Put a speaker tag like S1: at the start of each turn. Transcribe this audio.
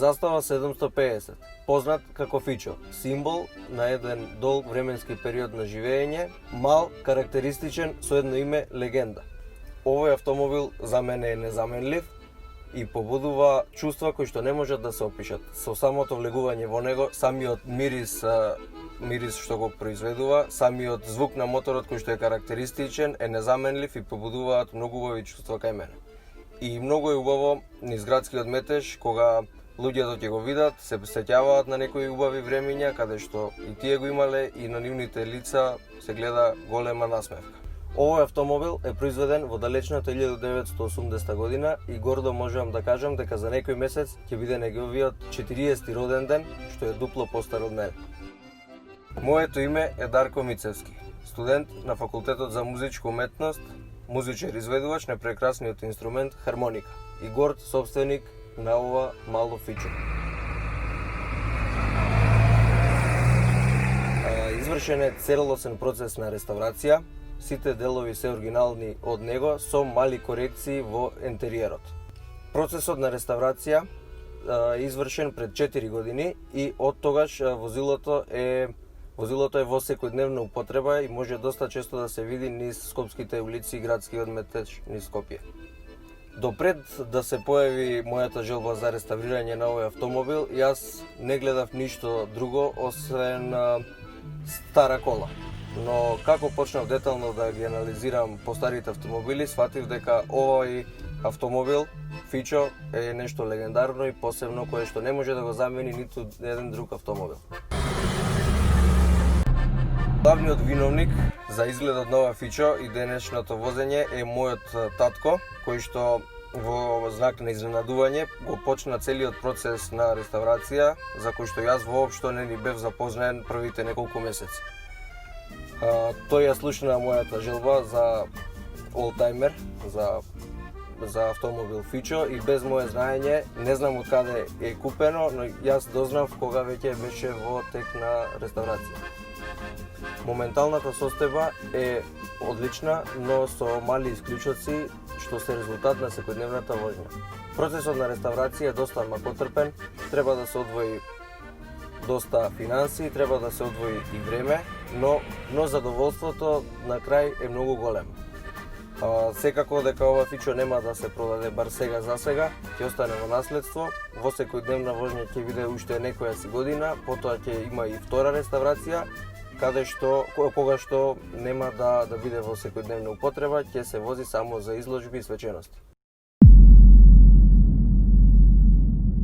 S1: Застава 750, познат како Фичо, символ на еден долг временски период на живење, мал, карактеристичен, со едно име легенда. Овој автомобил за мене е незаменлив и побудува чувства кои што не можат да се опишат. Со самото влегување во него, самиот мирис што го произведува, самиот звук на моторот кој што е карактеристичен, е незаменлив и побудуваат многу убави чувства кај мене. И многу е убаво низ градскиот метеж, кога луѓето ќе го видат, се сеќаваат на некои убави времиња, каде што и тие го имале и на нивните лица се гледа голема насмевка. Овој автомобил е произведен во далечната 1980 година и гордо можам да кажам дека за некој месец ќе биде неговиот 40-ти роден ден, што е дупло постар од мене. Моето име е Дарко Мицевски, студент на Факултетот за музичка уметност, музичар изведувач на прекрасниот инструмент хармоника и горд собственик на ова мало Фичо. Извршен е целосен процес на реставрација, сите делови се оригинални од него со мали корекции во ентериерот. Процесот на реставрација е извршен пред 4 години и од тогаш возилото е во секојдневна употреба и може доста често да се види низ скопските улици и градскиот метеж низ Скопје. Допред да се појави мојата желба за реставрирање на овој автомобил, јас не гледав ништо друго освен стара кола. Но како почнав детално да ги анализирам постарите автомобили, сватив дека овој автомобил Фичо е нешто легендарно и посебно кое што не може да го замени ниту еден друг автомобил. Главниот виновник за изгледот на ова Фичо и денешното возење е мојот татко, кој што во знак на изненадување го почна целиот процес на реставрација, за кој што јас воопшто не ни бев запознаен првите неколку месеци. Тој ја слушна мојата желба за олтајмер, за автомобил Фичо и без моје знаење, не знам од каде е купено, но јас дознав кога веќе беше во тек на реставрација. Моменталната состојба е одлична, но со мали исклучоци, што се резултат на секојдневната воžња. Процесот на реставрација е доста макотрпен, треба да се одвои доста финанси, треба да се одвои и време, но задоволството на крај е многу големо. Секако дека ова Фичо нема да се продаде бар сега за сега, ќе остане во наследство, во секојдневна воžња ќе биде уште некоја си година, потоа ќе има и втора реставрација, кога што нема да биде во секојдневна употреба, ќе се вози само за изложби и свечености.